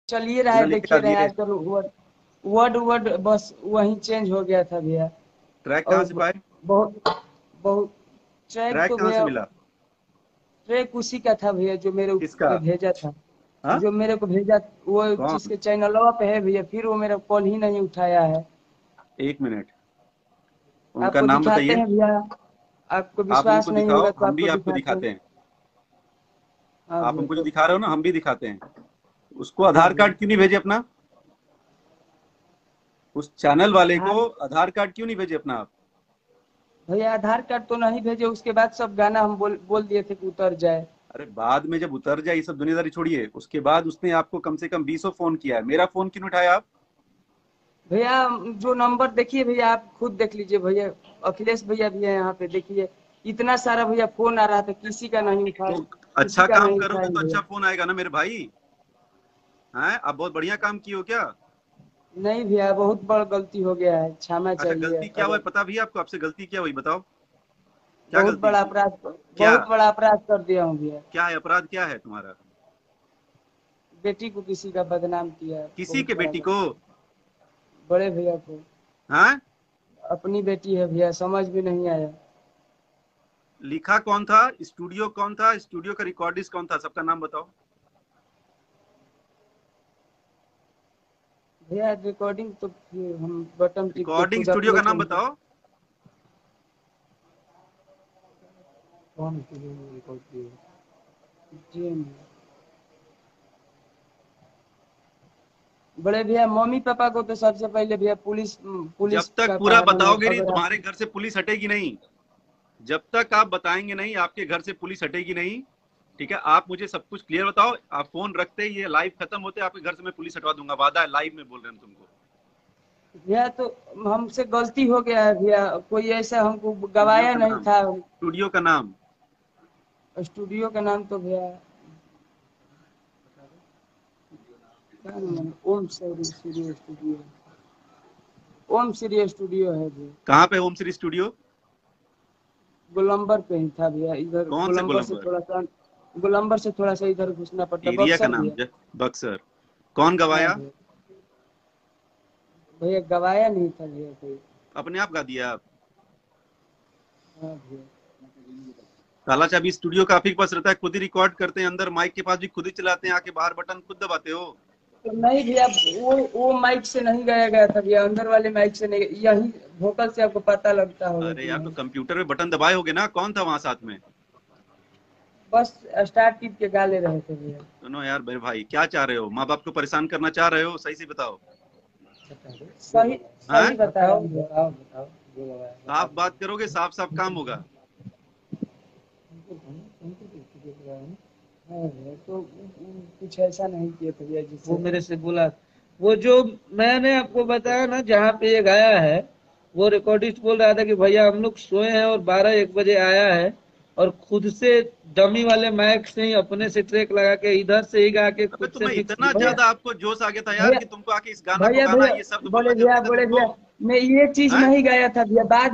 चलिए रहा बिना है, लिखे देखिए हटा रहे हैं दिए। आजकल वर्ड वर्ड वर्ड बस वही चेंज हो गया था भैया। ट्रैक कहाँ और से पाए? बहुत बहुत ट्रैक ट्रैक तो कहाँ से भैया, मिला? ट्रैक उसी का था भैया जो मेरे किसका? पे भेजा था। हाँ? जो मेरे को भेजा वो कौन? जिसके चैनलवा पे है भैया, फिर वो मेरा कॉल ही नहीं उठाया है। एक मिनट, उनका आपको नाम दिखाते बताइए। हैं भैया, आपको आप विश्वास हमको नहीं दिखाओ, होगा तो हम भी आपको आपको दिखाते हैं। दिखाते हैं। हाँ आप भैया हमको जो तो, दिखा रहे हो ना, हम भी दिखाते हैं। उसको हाँ आधार भैया। कार्ड क्यों नहीं भेजे अपना? उस चैनल वाले हाँ को आधार कार्ड क्यों नहीं भेजे अपना आप? भैया, आधार कार्ड तो नहीं भेजे, उसके बाद सब गाना हम बोल दिए थे कि उतर जाए। अरे बाद में जब उतर जाए, ये सब दुनियादारी छोड़िए, उसके बाद उसने आपको कम से कम 20 फोन किया है, मेरा फोन क्यों नहीं उठाया आप? भैया जो नंबर देखिए भैया, आप खुद देख लीजिए भैया, अखिलेश भैया भी है यहाँ पे, देखिए इतना सारा भैया फोन आ रहा था, किसी का नहीं उठा, तो किसी अच्छा का काम नहीं करोगे उठाए तो भैया। अच्छा फोन आएगा ना मेरे भाई। हैं, आप बहुत बढ़िया काम किए हो क्या? नहीं भैया, बहुत बड़ गलती हो गया है, क्षमा अच्छा, चाहिए गलती क्या हुआ है अगर। पता भी है आपको? आपसे गलती क्या हुई बताओ? क्या बहुत गलती बड़ा की? अपराध, क्या? बहुत बड़ा अपराध कर दिया हूँ भैया। क्या है अपराध, क्या है तुम्हारा? बेटी को किसी का बदनाम किया, किसी बहुत के बड़ा बेटी को? बड़े भैया को। हाँ? अपनी बेटी है भैया, समझ भी नहीं आया। लिखा कौन था? स्टूडियो कौन था? स्टूडियो का रिकॉर्डिस्ट कौन था? सबका नाम बताओ। भैया रिकॉर्डिंग तो फिर हम बटन टिप के रिकॉर्डिंग खुद स्टूडियो अपने का नाम से। बताओ। कौन रिकॉर्ड किया? जी बड़े भैया, मम्मी पापा को तो सबसे पहले भैया पुलिस पुलिस जब तक का पूरा कहानी है, बताओगे नहीं, अगर आप। तुम्हारे घर से पुलिस हटेगी नहीं। जब तक आप बताएंगे नहीं, आपके घर से पुलिस हटेगी नहीं। ठीक है, आप मुझे सब कुछ क्लियर बताओ। आप फोन रखते ही, ये लाइव खत्म होते आपके घर से मैं पुलिस हटवा दूंगा, वादा है, लाइव में बोल रहे हैं हम तुमको। भैया तो हमसे गलती हो गया है भैया, कोई ऐसा हमको स्टूडियो गवाया का नहीं नाम, था। स्टूडियो का नाम। स्टूडियो का नाम तो भैया क्या नाम है? ओम श्री स्टूडियो, ओम श्री स्टूडियो है भैया। कहाँ पे होम श्री स्टूडियो? गोलंबर पे ही था भैया, इधर कौन से गोलंबर से गोलंबर? थोड़ा सा, गोलंबर से थोड़ा सा इधर घुसना पड़ता, एरिया का बक्सर नाम भैया। बक्सर। कौन हाँ गवाया? भैया, भैया गवाया नहीं था भैया कोई। अपने आप गा दिया आप? हाँ भैया। ताला चाबी स्टूडियो का आप ही के पास रहता है, खुद ही रिकॉर्ड करते हैं, अंदर माइक के पास भी खुद ही चलाते हैं, आके बाहर बटन खुद दबाते हो? तो नहीं भैया, वो माइक से नहीं गाया गया था भैया, अंदर वाले माइक से नहीं, यही वोकल से आपको पता लगता होगा अरे कि यार, तो नहीं। कंप्यूटर में बटन दबाए होगे ना, कौन था वहां साथ में? बस स्टार्ट टिप के गा ले रहे थे भैया। सुनो यार मेरे भाई, क्या चाह रहे हो? माँ बाप को परेशान करना चाह रहे हो? सही से बताओ। सही हाँ? सही बताओ बताओ बताओ, जो लगाया बता साफ दो। बात करोगे, साफ साफ काम होगा। हाँ भैया, तो कुछ ऐसा नहीं किया था भैया जिससे वो मेरे से बोला। वो जो मैंने आपको बताया ना, जहाँ पे ये गाया है, वो रिकॉर्डिस्ट बोल रहा था कि भैया हम लोग सोए हैं और 12-1 बजे आया है, और खुद से डमी वाले माइक से ही अपने से ट्रैक लगा के इधर से ही गा के अबे खुद से तुम्हें मिक्स इतना किया भैया। ज्यादा आपको जोश आ गया था यार भैया कि तुमको आके इस गाना को भैया गाना भैया है, ये शब्द बोलना जरूरी था बड़े तुमको? भैया, मैं ये चीज हैं? नहीं गाया था भैया, बाद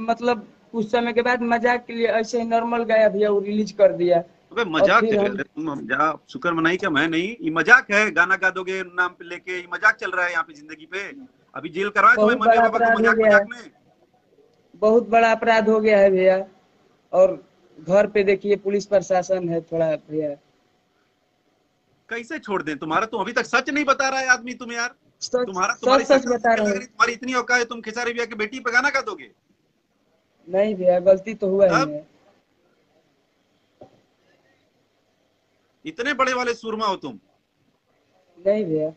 मतलब कुछ समय के बाद मजाक के लिए ऐसे ही नॉर्मल गाया भैया, वो रिलीज कर दिया। अबे और मजाक फिर है, हम, अरे तुम जा शुक्र मनाई क्या? मैं नहीं, ये मजाक है, गाना गा दोगे नाम पे लेके, ये मजाक चल रहा है यहाँ पे जिंदगी पे। अभी जेल करवाए तुम्हें बहुत मम्मी बड़ा पापा को अपराध हो मजाक गया है, मजाक में। बहुत बड़ा अपराध हो गया है भैया। और घर पे देखिए पुलिस प्रशासन है थोड़ा भैया। कैसे छोड़ दें? तुम्हारा तो अभी तक सच नहीं बता रहा है आदमी तुम यार। सच तुम्हारा सच तुम्हारी सच शक्ल बता देख के लग रहे रही हैं। तुम्हारी इतनी औकात है, तुम खेसारी भैया की बेटी पे गाना गा दोगे? नहीं भैया, गलती तो हुआ ही तब है। इतने बड़े वाले सुरमा हो तुम? नहीं भैया,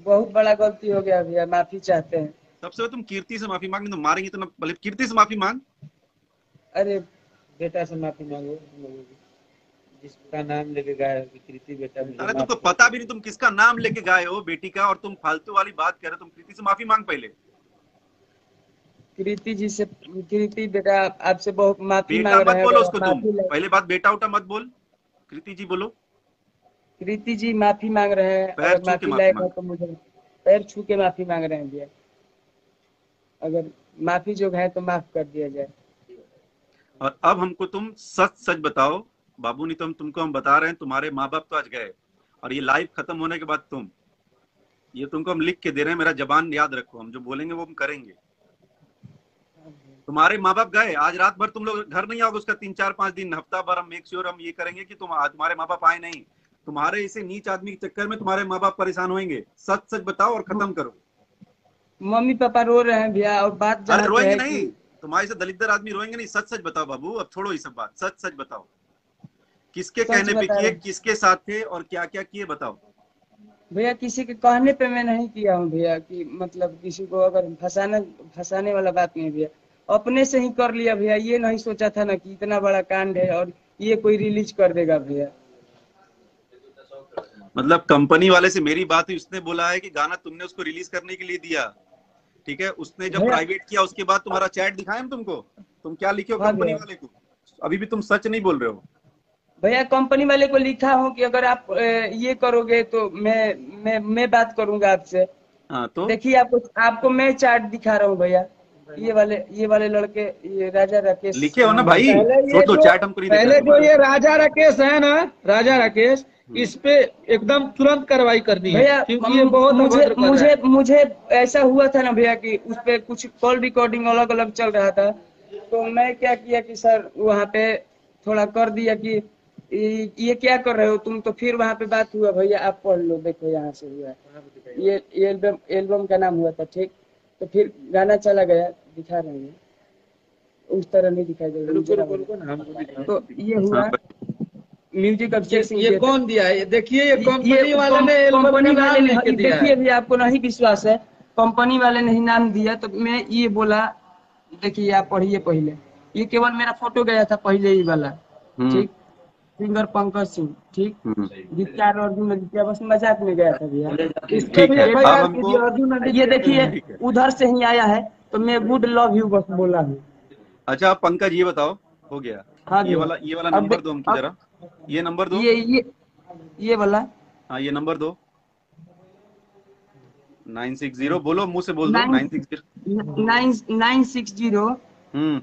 बहुत बड़ा गलती हो गया भैया, माफी चाहते हैं। सबसे पहले तुम कीर्ति से माफी मांग, नहीं तो मारेंगे तो ना, पहले कीर्ति से माफी मांग। अरे बेटा से माफी मांगो तुम लोगों की, जिसका नाम लेके गाया कि कृति बेटा मुझे अरे तुमको माफ कर पता दो। भी नहीं तुम किसका नाम लेके गाए हो बेटी का, और तुम फालतू वाली बात कर रहे हो। तुम कीर्ति से माफी मांग पहले। कृति जी से, कृति बेटा आपसे बहुत माफी बेटा मांग मत रहे हैं, बोलो अगर आप उसको तुम, माफी ले। पहले बात बेटा उटा मत बोल। कृति जी बोलो। कृति जी माफी मांग रहे हैं, पैर अगर छू के माफी माफी लायक है मांग। तो मुझे पैर छू के माफी मांग रहे हैं भैया, अगर माफी जो है तो माफ कर दिया जाए। और अब हमको तुम सच सच बताओ। बाबू, नहीं तो हम तुमको हम बता रहे हैं, तुम्हारे माँ बाप तो आज गए, और ये लाइव खत्म होने के बाद तुम ये तुमको हम लिख के दे रहे हैं, मेरा जबान याद रखो, हम जो बोलेंगे वो हम करेंगे। तुम्हारे माँ बाप गए, आज रात भर तुम लोग घर नहीं आओगे, उसका 3-4-5 दिन, हफ्ता भर हम मेक श्योर हम ये करेंगे कि तुम्हारे माँ बाप आए नहीं। तुम्हारे इसे नीच आदमी के चक्कर में तुम्हारे माँ बाप परेशान होंगे। सच सच बताओ और खत्म करो। मम्मी पापा रो रहे हैं भैया, और बात अरे जहाँ पे रोएंगे है नहीं, कि तुम्हारे से दलित आदमी रोएंगे नहीं। सच सच बताओ बाबू, अब छोड़ो ये सब बात, सच सच बताओ। किसके सच कहने पे बता किए, रहे किसके साथ थे और क्या क्या किए, बताओ। भैया, किसी के कहने पे मैं नहीं किया हूँ भैया, कि मतलब किसी को अगर फंसाने वाला बात नहीं भैया, अपने से ही कर लिया भैया। ये नहीं सोचा था ना कि इतना बड़ा कांड है और ये कोई रिलीज कर देगा भैया। मतलब कंपनी वाले से मेरी बात हुई, उसने बोला है कि गाना तुमने उसको रिलीज करने के लिए दिया, ठीक है। उसने जब भैया प्राइवेट किया उसके बाद तुम्हारा चैट दिखाया हम तुमको, तुम क्या लिखे हो हाँ कंपनी भैया, वाले को। अभी भी तुम सच नहीं बोल रहे हो। भैया कंपनी वाले को लिखा हूँ कि अगर आप ये करोगे तो मैं बात करूंगा आपसे। हाँ तो देखिए, आपको आपको मैं चार्ट दिखा रहा हूँ भैया। ये वाले लड़के, ये राजा राकेश लिखे हो ना नाम है। भाई, पहले छोड़ ये दो, जो चैट हमको नहीं देखना है पहले जो तुम्हारा। ये राजा राकेश है ना, राजा राकेश, इस पे एकदम तुरंत कार्रवाई करनी है भैया, क्योंकि ये बहुत मुझे अभद्र कर रहा है। मुझे ऐसा हुआ था ना भैया कि उस पे कुछ कॉल रिकॉर्डिंग अलग अलग चल रहा था, तो मैं क्या किया कि सर वहाँ पे थोड़ा कर दिया कि ये क्या कर रहे हो तुम, तो फिर वहाँ पे बात हुआ। भैया आप पढ़ लो, देखो यहाँ से हुआ है। ये एल्बम का नाम हुआ था, ठीक। तो फिर गाना चला गया, दिखा रहे हैं, उस तरह नहीं दिखाई देगा। तो ये हुआ हाँ म्यूजिक अभिषेक सिंह। ये कौन दिया है? ये देखिए, ये कंपनी वाले ने एल्बम का नाम लिख के दिया है। देखिए भैया, आपको नहीं विश्वास है, कंपनी वाले ने ही नाम दिया, तो मैं ये बोला। देखिए आप पढ़िए पहले, ये केवल मेरा फोटो गया था पहले ही वाला, हम्म ठीक। सिंगर पंकज सिंह, ठीक। हम्म गीतकार अर्जुन आदित्य, बस मजाक में गया था भैया। इस पे ठीक भी है, अब एफआईआर हमको कीजिए अर्जुन आदित्य। ये देखिए ठीक है। उधर से ही आया है, तो मैं गुड लव यू बस बोला हूँ। अच्छा आप पंकज ये बताओ, हो गया। हाँ ये भैया। वाला, ये वाला अब नंबर दो हमकी जरा, ये नंबर दो। ये वाला हाँ ये नंबर दो, 960, बोलो मुंह से बोल दो, 960। 960 हम्म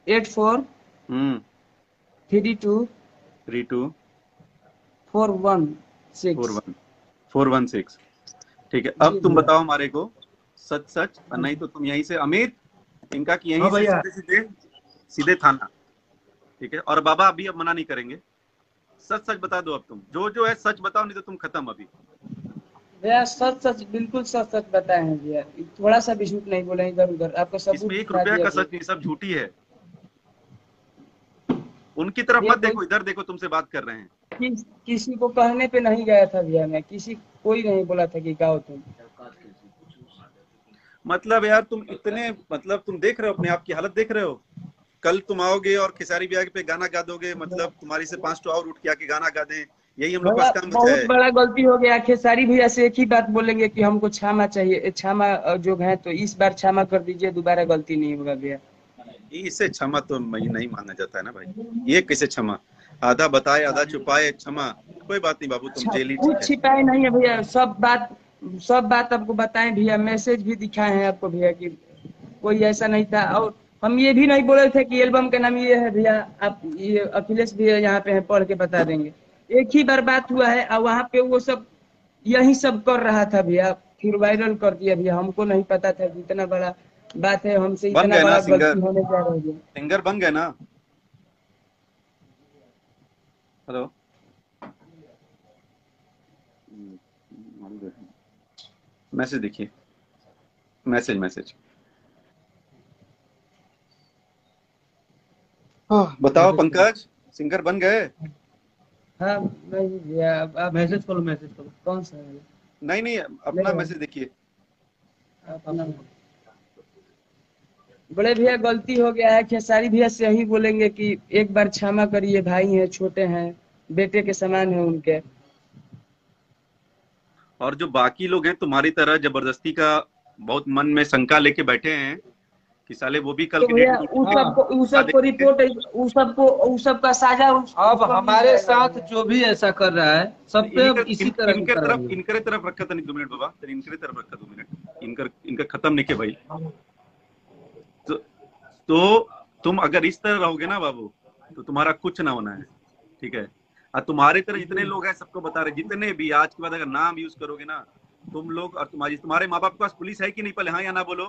84 हम्म 32 32 416। 41416। ठीक है, अब जी तुम भैया। बताओ हमारे को सच सच, और नहीं तो तुम यहीं से अमित, इनका कि यहीं हाँ से भैया। सीधे सीधे सीधे थाना, ठीक है। और बाबा अभी अब मना नहीं करेंगे, सच सच बता दो अब तुम, जो जो है सच बताओ, नहीं तो तुम खत्म अभी। भैया सच सच, बिल्कुल सच सच बताए हैं भैया, थोड़ा सा भी झूठ नहीं बोले इधर उधर, आपको सबूत इसमें एक दिखा रुपया दिया का भैया। सच नहीं, सब झूठी है। उनकी तरफ भैया मत देखो, इधर देखो, तुमसे बात कर रहे हैं। किसी को कहने पे नहीं गया था भैया, मैं कोई नहीं बोला था कि गाओ तुम। मतलब यार तुम इतने, मतलब तुम देख रहे हो अपने आप की हालत, देख रहे हो। कल तुम आओगे और खेसारी ब्याह पे गाना गा दोगे, मतलब तुम्हारी से 5 और उठ के आके गाना गा दें, यही हम लोग भैया पास काम बचा बहुत है। बड़ा गलती हो गया, खेसारी भैया से एक ही बात बोलेंगे कि हमको क्षमा चाहिए, क्षमा जो है, तो इस बार क्षमा कर दीजिए, दोबारा गलती नहीं होगा भैया। इससे क्षमा तो नहीं माना जाता है ना भाई, ये कैसे क्षमा, आधा बताए आधा छुपाए क्षमा। कोई बात नहीं बाबू, तुम जेल ही ठीक कुछ है। छिपाए नहीं है भैया, सब बात आपको बताए भैया, मैसेज भी दिखाए हैं आपको भैया कि कोई ऐसा नहीं था। और हम ये भी नहीं बोले थे कि एल्बम का नाम ये है भैया, आप ये अखिलेश भैया यहाँ पे है, पढ़ के बता देंगे। एक ही बार बात हुआ है और वहाँ पे वो सब यही सब कर रहा था भैया, फिर वायरल कर दिया भैया। हमको नहीं पता था कि इतना बड़ा बात है, हमसे बन इतना गए ना बड़ा सिंगर, गलती होने जा रही है। सिंगर बन गए ना। हेलो, मैसेज देखिए, मैसेज मैसेज बताओ पंकज, सिंगर बन गए। हाँ नहीं भैया, आप मैसेज करो, मैसेज करो। कौन सा है? नहीं नहीं, अपना मैसेज देखिए। अपना बड़े भैया गलती हो गया है, खेसारी भैया से यही बोलेंगे कि एक बार क्षमा करिए, भाई हैं, छोटे हैं, बेटे के समान है उनके। और जो बाकी लोग हैं तुम्हारी तरह जबरदस्ती का बहुत मन में शंका लेके बैठे हैं कि साले वो भी कल तो की डेट भैया में उ उठा सबको देंगे। रिपोर्ट, उ सबका साझा अब हमारे साथ जो भी ऐसा कर रहा है, सब पे अब इसी तरह की कार्रवाई। इनकर तरफ रखा था, नहीं 2 मिनट बाबा, तेरे इनकर तरफ रखा 2 मिनट, इनका खत्म नहीं किया भाई। तो तुम अगर इस तरह रहोगे ना बाबू, तो तुम्हारा कुछ ना होना है, ठीक है। और तुम्हारे तरह जितने लोग हैं सबको बता रहे, जितने भी आज के बाद अगर नाम यूज करोगे ना तुम लोग और तुम्हारे माँ बाप के पास पुलिस है कि नहीं, पहले हाँ या ना बोलो।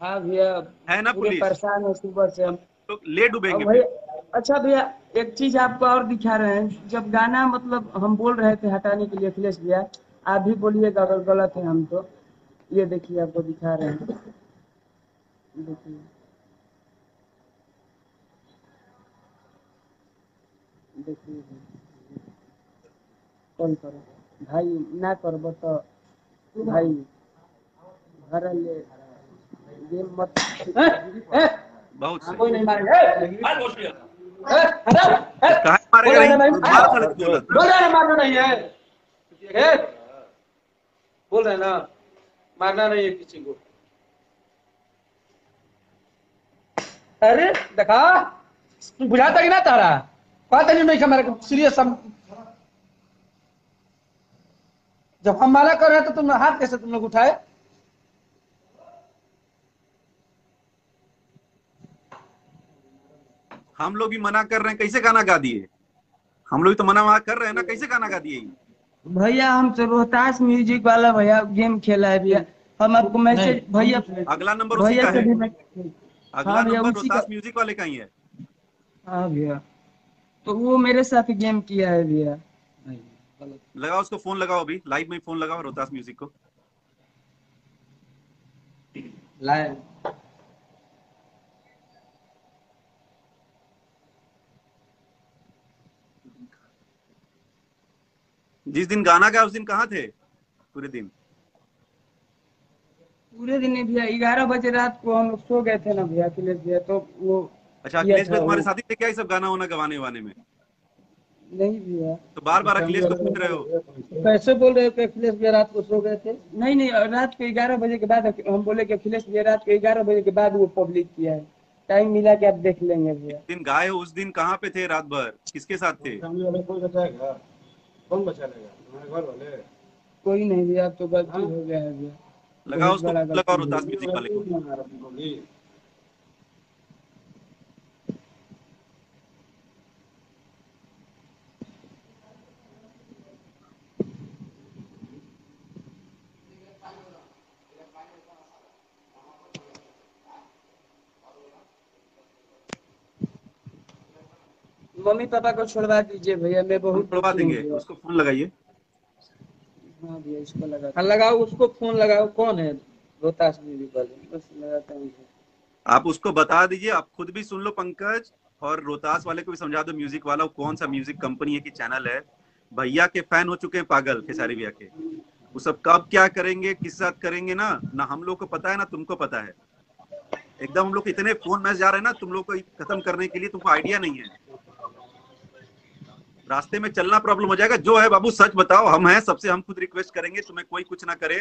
हाँ भैया, है ना पूरे पुलिस? परेशान है सुबह से हम। तो ले डूबेंगे अब भाई, फिर। अच्छा भैया, एक चीज आपको और दिखा रहे हैं, जब गाना मतलब हम बोल रहे थे हटाने के लिए अखिलेश भैया, आप भी बोलिएगा अगर गलत है हम तो। ये देखिए आपको दिखा रहे हैं, देखिए देखिए, कौन करो भाई, ना करबो तो भाई घर ले गेम मत। बहुत कोई सही। नहीं मारेगा। तो काहे मारेगा नहीं, मार साले को बोला बोल रहे हैं मारना नहीं है, बोल रहे हैं ना मारना नहीं है किसी को। अरे देखा, बुझाता कि ना तारा, बात नहीं हमारे सीरियस। जब हम माना कर रहे हैं तो तुम हाथ कैसे तुम लोग उठाए? हम लोग भी मना कर रहे हैं, कैसे गाना गा दिए? हम लोग भी तो मना कर रहे हैं ना, कैसे गाना गा दिए? भैया हम तो रोहतास म्यूजिक वाला भैया गेम खेला है भैया, हम आपको मैसेज भैया, अगला नंबर उसी भैया का से है, भी। अगला हाँ भैया नंबर उसी का। रोहतास म्यूजिक वाले का ही है। हाँ भैया, तो वो मेरे साथ गेम किया है भैया। लगाओ उसको फोन, लगाओ अभी लाइव में फोन लगाओ रोहतास म्यूजिक को। लाए जिस दिन गाना गाया उस दिन कहाँ थे पूरे दिन? पूरे दिन नहीं भैया, 11 बजे रात को हम लोग सो गए थे ना भैया अखिलेश भैया, तो वो अच्छा, किया अखिलेश था भाई तुम्हारे वो। साथी थे क्या ये सब गाना वाना गवाने वाने में? नहीं भैया, तो बार बार अखिलेश को पूछ रहे हो। कैसे बोल रहे हो कि अखिलेश भैया रात को सो गए थे? नहीं नहीं, रात को 11 बजे के बाद हम बोले कि अखिलेश भैया रात को 11 बजे के बाद वो पब्लिक किया है, टाइम मिला के आप देख लेंगे जिस भैया। दिन गाए हो उस दिन कहाँ पे थे रात भर, किसके साथ थे? कोई बचाएगा? कौन बचा लेगा? तुम्हारे घर वाले? कोई नहीं भैया, अब तो गलती हो गया है भैया, लगाओ बहुत उसको, बड़ा लगाओ गलती हो रोहतास म्यूजिक वाले को। होगी। मम्मी पापा को छोड़वा दीजिए भैया, मैं हम बहुत छुड़वा दुखी हूँ देंगे, भैया। उसको फोन लगाइए। हाँ भैया, इसको लगा, हाँ लगाओ उसको फोन लगाओ, कौन है रोहतास म्यूजिक वाले, बस लगाता हूँ। आप उसको बता दीजिए, आप खुद भी सुन लो पंकज, और रोहतास वाले को भी समझा दो म्यूजिक वाला, कौन सा म्यूजिक कंपनी है कि चैनल है। भैया के फैन हो चुके हैं पागल, खेसारी भैया के। वो सब कब क्या करेंगे, किस साथ करेंगे ना ना हम लोग को पता है ना तुमको पता है। एकदम हम लोग को इतने फोन मैसेज आ रहे हैं ना तुम लोग को खत्म करने के लिए, तुमको आइडिया नहीं है। रास्ते में चलना प्रॉब्लम हो जाएगा। जो है बाबू सच बताओ, हम हैं सबसे, हम खुद रिक्वेस्ट करेंगे, तुम्हें कोई कुछ ना करे।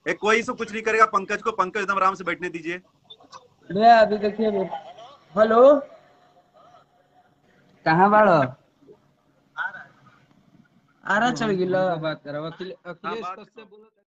एक कोई से कुछ नहीं करेगा पंकज को, पंकज एकदम आराम से बैठने दीजिए। भैया अभी देखिए, हेलो, कहाँ बाड़ो? आरा चढ़ गिला बात करो, अखिलेश हाँ, बात कश्यप बोलो।